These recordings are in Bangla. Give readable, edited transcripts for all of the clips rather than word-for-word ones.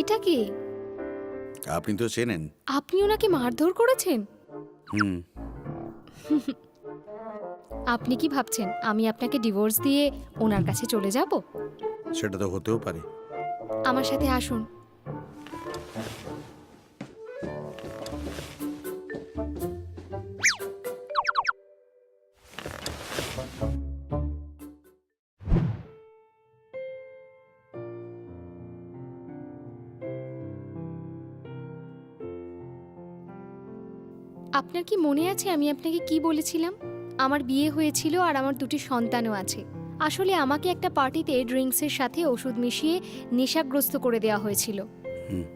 এটা কি? আপনি তো চেনেন। আপনি ওনাকে মারধর করেছেন? হুম। আপনি কি ভাবছেন আমি আপনাকে ডিভোর্স দিয়ে ওনার কাছে চলে যাব? সেটা তো হতেও পারে। আমার সাথে আসুন। আপনার কি মনে আছে আমি আপনাকে কি বলেছিলাম? আমার বিয়ে হয়েছিল আর আমার দুটি সন্তানও আছে। আসলে আমাকে একটা পার্টিতে ড্রিঙ্কসের সাথে ওষুধ মিশিয়ে নেশাগ্রস্ত করে দেওয়া হয়েছিল। হুম।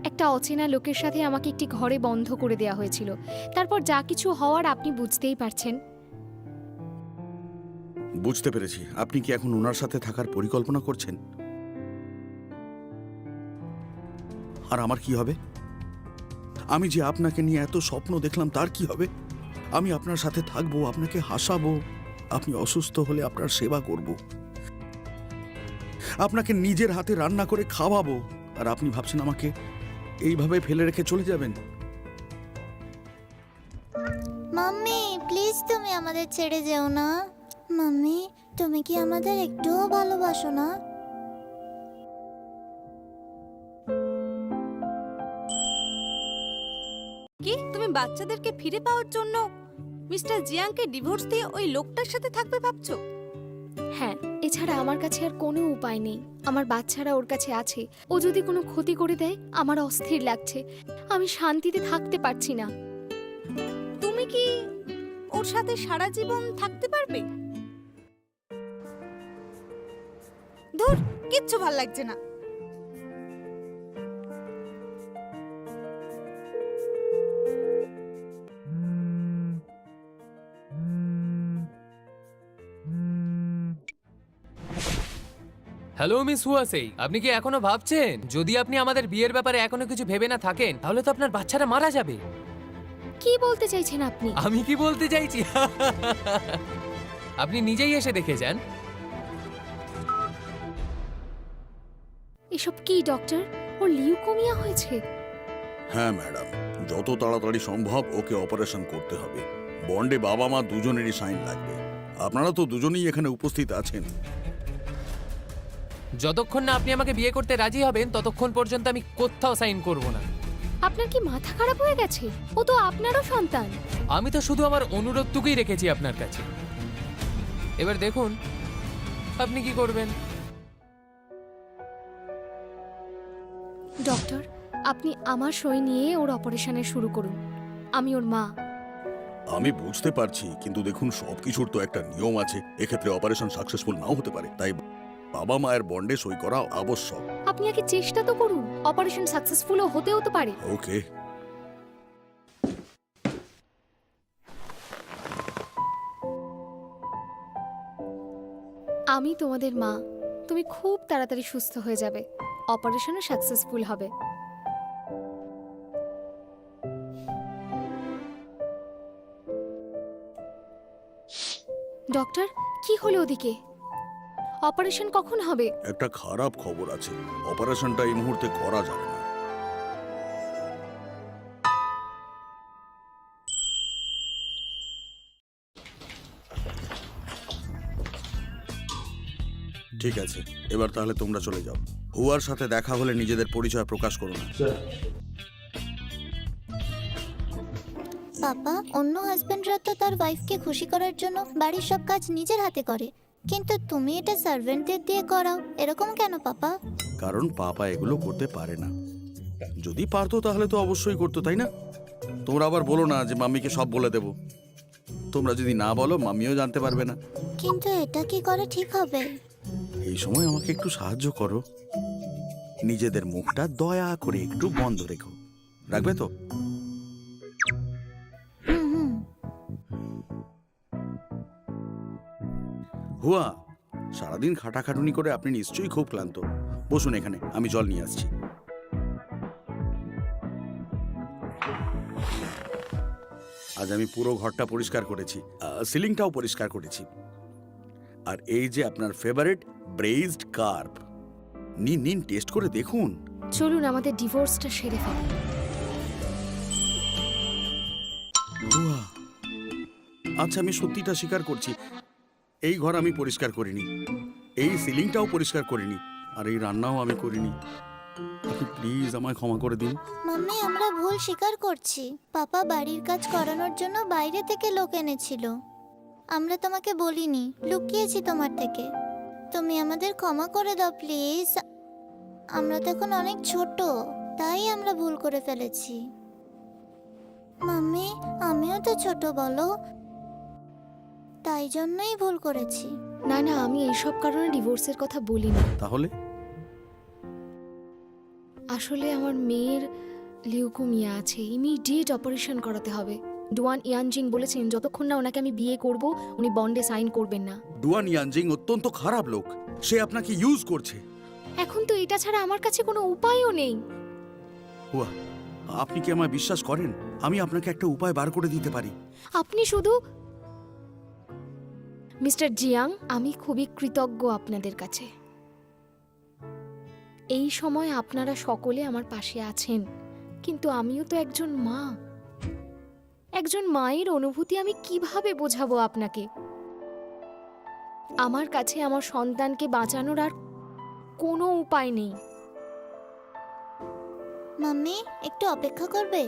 একটা অচেনা লোকের সাথে আমাকে একটি ঘরে বন্ধ করে দেওয়া হয়েছিল। তারপর যা কিছু হওয়ার আপনি বুঝতেই পারছেন। বুঝতে পেরেছি। আপনি কি এখন ওনার সাথে থাকার পরিকল্পনা করছেন? আর আমার কি হবে? আমি যে আপনাকে নিয়ে এত স্বপ্ন দেখলাম, তার কি হবে? আমি আপনার সাথে থাকবো, আপনাকে হাসাবো, আপনি অসুস্থ হলে আপনার সেবা করব, আপনাকে নিজের হাতে রান্না করে খাওয়াবো, আর আপনি ভাবছেন আমাকে এইভাবে ফেলে রেখে চলে যাবেন? মাম্মি প্লিজ তুমি আমাদের ছেড়ে যেও না। মাম্মি তুমি কি আমাদের একটুও ভালোবাসো না? কি তুমি বাচ্চাদেরকে ফিরে পাওয়ার জন্য মিস্টার জিয়াংকে ডিভোর্স দিয়ে ওই লোকটার সাথে থাকবে ভাবছো? হ্যাঁ, এছাড়া আমার কাছে আর কোনো উপায় নেই। আমার বাচ্চারা ওর কাছে আছে। ও যদি কোনো ক্ষতি করে দেয় আমার অস্থির লাগছে। আমি শান্তিতে থাকতে পারছি না। তুমি কি ওর সাথে সারা জীবন থাকতে পারবে? ধুর, কিচ্ছু ভাল লাগছে না। হ্যালো মিস হুয়াসেই, আপনি কি এখনো ভাবছেন? যদি আপনি আমাদের বিয়ের ব্যাপারে এখনো কিছু ভেবে না থাকেন তাহলে তো আপনার বাচ্চারা মারা যাবে। কি বলতে চাইছেন আপনি? আমি কি বলতে চাইছি আপনি নিজেই এসে দেখে যান। এসব কি ডক্টর? ওর লিউকোমিয়া হয়েছে? হ্যাঁ ম্যাডাম, যত তাড়াতাড়ি সম্ভব ওকে অপারেশন করতে হবে। বন্ডে বাবা মা দুজনেরই সাইন লাগবে। আপনারা তো দুজনেই এখানে উপস্থিত আছেন। যতক্ষণ না আপনি আমাকে বিয়ে করতে রাজি হবেন ততক্ষণ পর্যন্ত আমি কোথাও সাইন করব না। আপনার কি মাথা খারাপ হয়ে গেছে? ও তো আপনারও সন্তান। আমি তো শুধু আমার অনুরোধটুকুই রেখেছি আপনার কাছে। এবার দেখুন আপনি কি করবেন। ডক্টর, আপনি আমার সই নিয়ে ওর অপারেশনের শুরু করুন। আমি ওর মা। আমি বুঝতে পারছি, কিন্তু দেখুন সবকিছুর তো একটা নিয়ম আছে। এক্ষেত্রে অপারেশন সাকসেসফুল নাও হতে পারে, তাই বাবা মায়ের বন্ডে সই করা আবশ্যক। আপনি আগে চেষ্টা তো করুন। অপারেশন সাকসেসফুলও হতেও তো পারে। ওকে। আমি তোমাদের মা। তুমি খুব তাড়াতাড়ি সুস্থ হয়ে যাবে। অপারেশনও সাকসেসফুল হবে। ডক্টর, কি হলো ওদিকে? অপারেশন কখন হবে? একটা খারাপ খবর আছে, অপারেশনটা এই মুহূর্তে করা যাবে না। ঠিক আছে, এবার তাহলে তোমরা চলে যাও। হুয়ার সাথে দেখা হলে নিজেদের পরিচয় প্রকাশ করো না। পাপা, অন্য হাজবেন্ডরা তো তার ওয়াইফকে খুশি করার জন্য বাড়ির সব কাজ নিজের হাতে করে, কিন্তু তুমি এটা সার্ভেন্টদের দিয়ে করাও, এরকম কেন পাপা? কারণ পাপা এগুলো করতে পারে না। যদি পারতো তাহলে তো অবশ্যই করতো, তাই না? তোমরা আবার বলো না যে মাম্মিকে সব বলে দেব। তোমরা যদি না বলো মাম্মিও জানতে পারবে না। কিন্তু এটা কি করে ঠিক হবে? এই সময় আমাকে একটু সাহায্য করো। নিজেদের মুখটা দয়া করে একটু বন্ধ রেখো। রাখবে তো? হুম হুম। হুয়া, সারাদিন খাটাখাটুনি করে আপনি নিশ্চয়ই খুব ক্লান্ত। বসুন এখানে, আমি জল নিয়ে আসছি। আজ আমি পুরো ঘরটা পরিষ্কার করেছি, সিলিংটাও পরিষ্কার করেছি। আর এই যে আপনার ফেভারিট ব্রেইজড কার্প। নিন নিন, টেস্ট করে দেখুন। চলুন আমাদের ডিভোর্সটা সেরে ফেলি। হুয়া। আচ্ছা, আমি সত্যিটা স্বীকার করছি, এই ঘর আমি পরিষ্কার করিনি, এই সিলিংটাও পরিষ্কার করিনি, আর এই রান্নাও আমি করিনি। আপনি প্লিজ আমায় ক্ষমা করে দিন। মাম্মি, আমরা ভুল স্বীকার করছি। পাপা বাড়ির কাজ করানোর জন্য বাইরে থেকে লোক এনেছিল। আমরা তোমাকে বলিনি, লুকিয়েছি তোমার থেকে। তুমি আমাদের ক্ষমা করে দাও প্লিজ। আমরা তো এখন অনেক ছোট, তাই আমরা ভুল করে ফেলেছি। মাম্মি, আমিও তো ছোট বলো, তাই জন্যই ভুল করেছি। না না, আমি এইসব কারণে ডিভোর্সের কথা বলিনি। তাহলে আসলে আমার মেয়ের লিউকোমিয়া আছে, ইমিডিয়েট অপারেশন করাতে হবে। ডুয়ান ইয়ানজিং বলেছেন যতক্ষণ না ওনাকে আমি বিয়ে করব উনি বন্ডে সাইন করবেন না। ডুয়ান ইয়ানজিং অত্যন্ত খারাপ লোক, সে আপনাকে ইউজ করছে। এখন তো এটা ছাড়া আমার কাছে কোনো উপায়ও নেই। হুয়া, আপনি কি আমায় বিশ্বাস করেন? আমি আপনাকে একটা উপায় বার করে দিতে পারি। আপনি শুধু মিস্টার জিয়াং, আমি খুবই কৃতজ্ঞ আপনাদের কাছে। এই সময় আপনারা সকলে আমার পাশে আছেন, কিন্তু আমিও তো একজন মা। একজন মায়ের অনুভূতি আমি কিভাবে বোঝাবো আপনাকে? আমার কাছে আমার সন্তানকে বাঁচানোর আর কোনো উপায় নেই। মাম্মি, একটু অপেক্ষা করবে?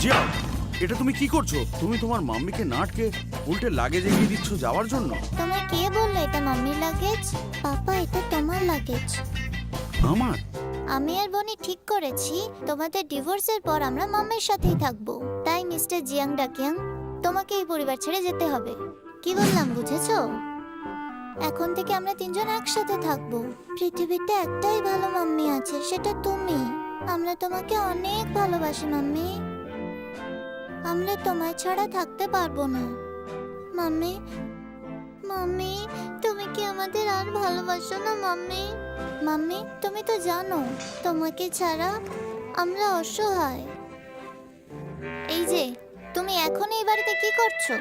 জিয়া, এটা তুমি কি করছো? তুমি তোমার মাম্মিকে নাটকে উল্টে লাগেজ এগিয়ে দিচ্ছ যাওয়ার জন্য। তোমায় কে বললো এটা মাম্মির লাগেজ? পাপা, এটা তোমার লাগেজ। আমার? আমি আর বনি ঠিক করেছি তোমাদের ডিভোর্সের পর আমরা মাম্মির সাথেই থাকবো। তাই মিস্টার জিয়াং ডাকিয়াং, তোমাকে এই পরিবার ছেড়ে যেতে হবে। কি বললাম বুঝেছো? এখন থেকে আমরা তিনজন একসাথে থাকবো। পৃথিবীতে একটাই ভালো মাম্মি আছে, সেটা তুমি। আমরা তোমাকে অনেক ভালোবাসি মাম্মি। আমরা তোমায় ছাড়া থাকতে পারবো না। মাম্মি, মাম্মি, তুমি কি আমাদের আর ভালোবাসো না মাম্মি? মাম্মি, তুমি তো জানো তোমাকে ছাড়া আমরা অসহায়। এই যে তুমি এখন এই বাড়িতে কি করছো?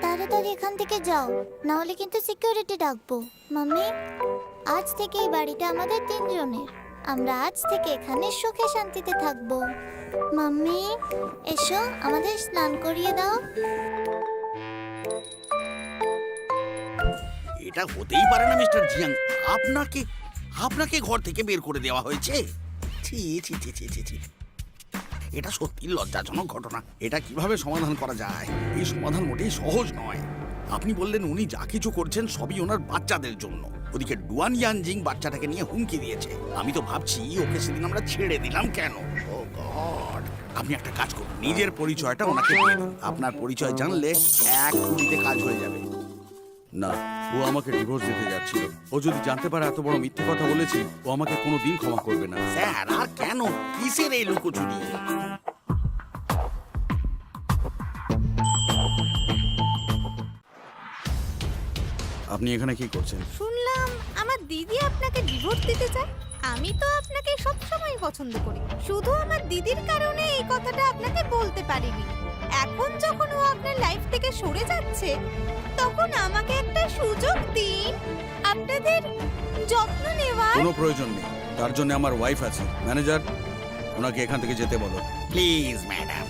তাড়াতাড়ি এখান থেকে যাও, না হলে কিন্তু সিকিউরিটি ডাকবো। মাম্মি, আজ থেকে এই বাড়িটা আমাদের তিনজনের। আমরা আজ থেকে এখানে সুখে শান্তিতে থাকবো। মাম্মি, এসো, আমাদের স্নান করিয়ে দাও। এটা হতেই পারে না মিস্টার জিয়াং, আপনাকে আপনাকে ঘর থেকে বের করে দেওয়া হয়েছে। ছি ছি ছি ছি ছি ছি, এটা সত্যি লজ্জাজনক ঘটনা। এটা কিভাবে সমাধান করা যায়? এই সমাধান মোটেই সহজ নয়। আপনি বললেন উনি যা কিছু করছেন সবই ওনার বাচ্চাদের জন্য। ওদিকে ডুয়ান ইয়ানজিং বাচ্চাটাকে নিয়ে হুমকি দিয়েছে। আমি তো ভাবছি ওকে সেদিন আমরা ছেড়ে দিলাম কেন। ও গড! আপনি একটা কাজ করুন, নিজের পরিচয়টা ওনাকে দিয়ে দিন। আপনার পরিচয় জানলে এক কুড়িতে কাজ হয়ে যাবে। না, ও আমাকে ডিভোর্স দিতে যাচ্ছিল। ও যদি জানতে পারে এত বড় মিথ্যে কথা বলেছি, ও আমাকে কোনোদিন ক্ষমা করবে না। স্যার, আর কেন? কিসের এই লুকোচুরি? আপনি এখানে কি করছেন? শুনলাম আমার দিদি আপনাকে ডিভোর্স দিতে চায়। আমি তো আপনাকে সবসময় পছন্দ করি, শুধু আমার দিদির কারণে এই কথাটা আপনাকে বলতে পারিনি। এখন যখন ও আপনার লাইফ থেকে সরে যাচ্ছে, তখন আমাকে একটা সুযোগ দিন আপনাদের যত্ন নেওয়ার। কোনো প্রয়োজন নেই, তার জন্য আমার ওয়াইফ আছে। ম্যানেজার, ওনাকে এখান থেকে যেতে বলো। Please madam.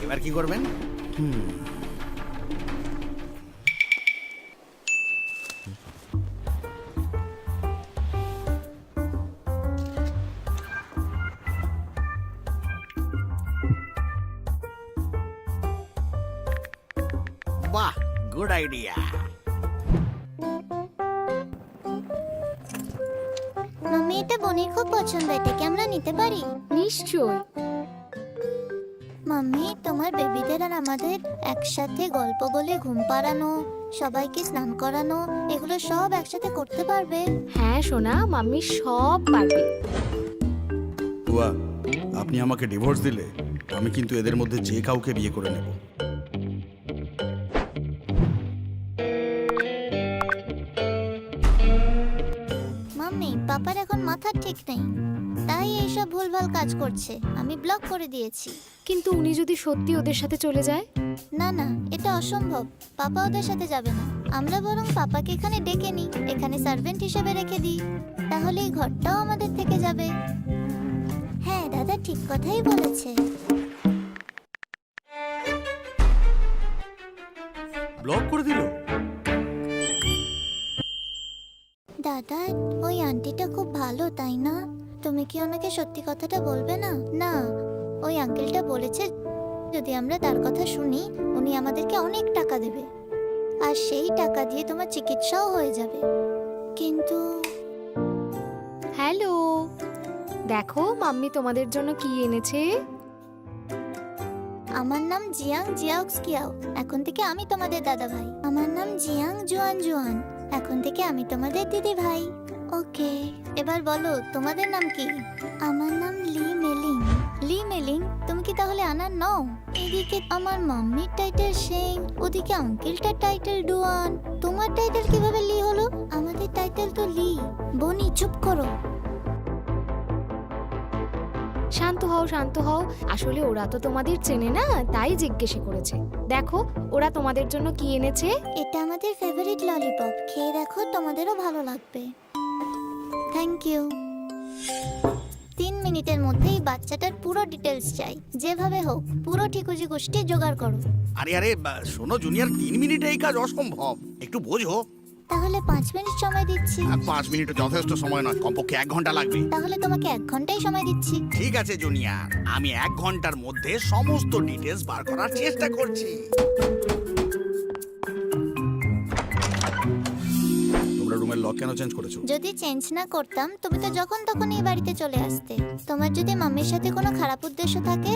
এবার কি করবেন? বাহ, গুড আইডিয়া। মাম্মি, এটা বনির খুব পছন্দ। এটা কি আমরা নিতে পারি? নিশ্চয়। মাম্মি, তোমার বেবিদের আর আমাদের একসাথে গল্প বলে ঘুম পাড়ানো, সবাইকে স্নান করানো, এগুলো সব একসাথে করতে পারবে? হ্যাঁ সোনা, মাম্মি সব পারবে। হুয়া, আপনি আমাকে ডিভোর্স দিলে আমি কিন্তু এদের মধ্যে যে কাউকে বিয়ে করে নেব। রাখার ঠিক নেই, তাই এইসব ভুলভাল কাজ করছে। আমি ব্লক করে দিয়েছি। কিন্তু উনি যদি সত্যি ওদের সাথে চলে যায়? না না, এটা অসম্ভব। পাপা ওদের সাথে যাবে না। আমরা বরং পাপাকে এখানে ডেকে নিই, এখানে সার্ভেন্ট হিসেবে রেখে দিই, তাহলে এই ঘরটাও আমাদের থেকে যাবে। হ্যাঁ, দাদা ঠিক কথাই বলেছে। ব্লক করে দিল? দাদা, ওই আন্টিটা খুব ভালো, তাই না? তুমি কি ওনাকে সত্যি কথাটা বলবে না? না, ওই আঙ্কেলটা বলেছে যদি আমরা তার কথা শুনি উনি আমাদেরকে অনেক টাকা দেবে, আর সেই টাকা দিয়ে তোমার চিকিৎসাও হয়ে যাবে। কিন্তু হ্যালো, দেখো মাম্মি তোমাদের জন্য কি এনেছে। আমার নাম জিয়াং জিয়াওক্সকিয়াও, এখন থেকে আমি তোমাদের দাদা ভাই। আমার নাম জিয়াং জুয়ান জুয়ান, এখন থেকে আমি তোমাদের দিদি ভাই। ওকে, এবার বলো তোমাদের নাম কি? আমার নাম লি মেলিং। লি মেলিং, তুমি কি তাহলে আনার নও? এদিকে আমার মাম্মির টাইটেল সেং, ওদিকে আঙ্কেলটার টাইটেল ডুয়ান। তোমার টাইটেল কিভাবে লি হলো? আমাদের টাইটেল তো লি। বনি চুপ করো। শান্ত হও, শান্ত হও। আসলে ওরা তো তোমাদের চেনে না, তাই জিজ্ঞেস করেছে। দেখো ওরা তোমাদের জন্য কি এনেছে। এটা আমাদের ফেভারিট ললিপপ, খেয়ে দেখো, তোমাদেরও ভালো লাগবে। Thank you. 3 মিনিটের মধ্যেই বাচ্চাটার পুরো ডিটেলস চাই, যেভাবে হোক পুরো ঠিকুজি গোষ্ঠী জোগাড় করো। আরে আরে শোনো জুনিয়র, 3 মিনিটে এই কাজ অসম্ভব, একটু বোঝো। তাহলে 5 মিনিট সময় দিচ্ছি। 5 মিনিট যথেষ্ট সময় নয়, কমপক্ষে 1 ঘন্টা লাগবে। তাহলে তোমাকে 1 ঘন্টাই সময় দিচ্ছি। ঠিক আছে জুনিয়র, আমি 1 ঘন্টার মধ্যে সমস্ত ডিটেলস বার করার চেষ্টা করছি। তোমরা রুমের লক কেন চেঞ্জ করেছো? যদি চেঞ্জ না করতাম তুমি তো যখন তখন এই বাড়িতে চলে আসতে। তোমার যদি মাম্মির সাথে কোনো খারাপ উদ্দেশ্য থাকে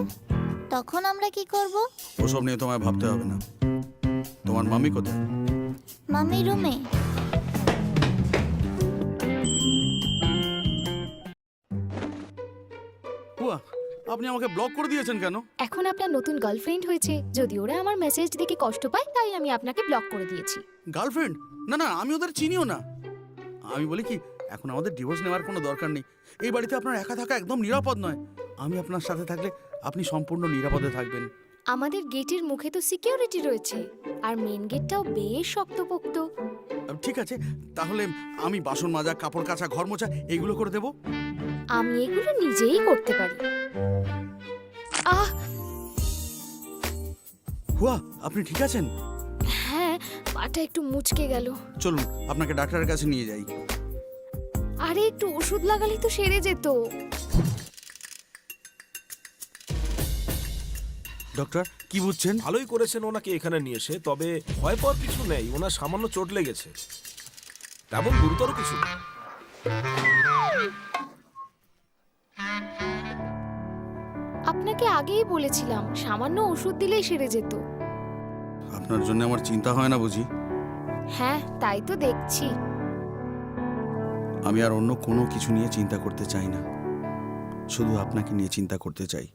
তখন আমরা কি করব? ওসব নিয়ে তোমায় ভাবতে হবে না। তোমার মাম্মি কোথায়? মাম্মি রুমে। হুয়া, আপনি আমাকে ব্লক করে দিয়েছেন কেন? এখন আপনার নতুন গার্লফ্রেন্ড হয়েছে, যদি ওরা আমার মেসেজ দেখে কষ্ট পায় তাই আমি আপনাকে ব্লক করে দিয়েছি। গার্লফ্রেন্ড? না না, আমি ওদের চিনিও না। আমি বলি কি, এখন আমাদের ডিভোর্স নেওয়ার কোনো দরকার নেই। এই বাড়িতে আপনার একা থাকা একদম নিরাপদ নয়। আমি আপনার সাথে থাকলে আপনি সম্পূর্ণ নিরাপদে থাকবেন। আমাদের গেটের মুখে তো সিকিউরিটি রয়েছে, আর মেন গেটটাও বেশ শক্তপোক্ত। ঠিক আছে, তাহলে আমি বাসন মাজা, কাপড় কাচা, ঘর মোছা এগুলো করে দেব। আমি এগুলো নিজেই করতে পারি। আহ, হুয়া, আপনি ঠিক আছেন? হ্যাঁ, পাটা একটু মুচকে গেল। চলুন আপনাকে ডাক্তারের কাছে নিয়ে যাই। আরে একটু ওষুধ লাগালেই তো সেরে যেত। ডক্টর, কি বুঝছেন? ভালোই করেছেন ওনাকে এখানে নিয়ে এসে, তবে ভয় পাওয়ার কিছু নেই। ওনার সামান্য চোট লেগেছে, তেমন গুরুতর কিছু না। আপনাকে আগেই বলেছিলাম সামান্য ওষুধ দিলেই সেরে যেত। আপনার জন্য আমার চিন্তা হয় না বুঝি? হ্যাঁ, তাই তো দেখছি। আমি আর অন্য কোনো কিছু নিয়ে চিন্তা করতে চাই না, শুধু আপনাকে নিয়ে চিন্তা করতে চাই।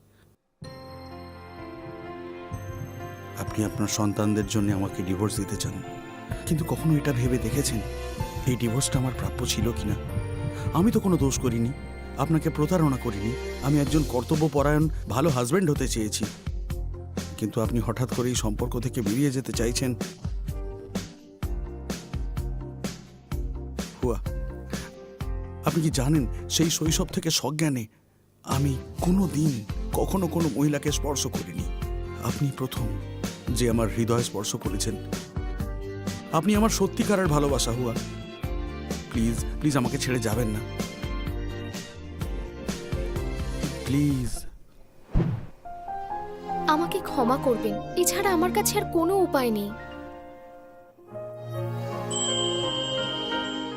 আপনি আপনার সন্তানদের জন্য আমাকে ডিভোর্স দিতে চান, কিন্তু কখনো এটা ভেবে দেখেছেন এই ডিভোর্সটা আমার প্রাপ্য ছিল কিনা? আমি তো কোনো দোষ করিনি, আপনাকে প্রতারণা করিনি। আমি একজন কর্তব্যপরায়ণ ভালো হাজবেন্ড হতে চেয়েছি, কিন্তু আপনি হঠাৎ করে এই সম্পর্ক থেকে বেরিয়ে যেতে চাইছেন। হুয়া, আপনি কি জানেন সেই শৈশব থেকে সজ্ঞানে আমি কোনো দিন কখনো কোনো মহিলাকে স্পর্শ করিনি। আপনি প্রথম যে আমার হৃদয় স্পর্শ করেছেন। আপনি আমার সত্যিকারের ভালোবাসা। হুয়া, প্লিজ প্লিজ আমাকে ছেড়ে যাবেন না, প্লিজ। আমাকে ক্ষমা করবেন, এছাড়া আমার কাছে আর কোনো উপায় নেই।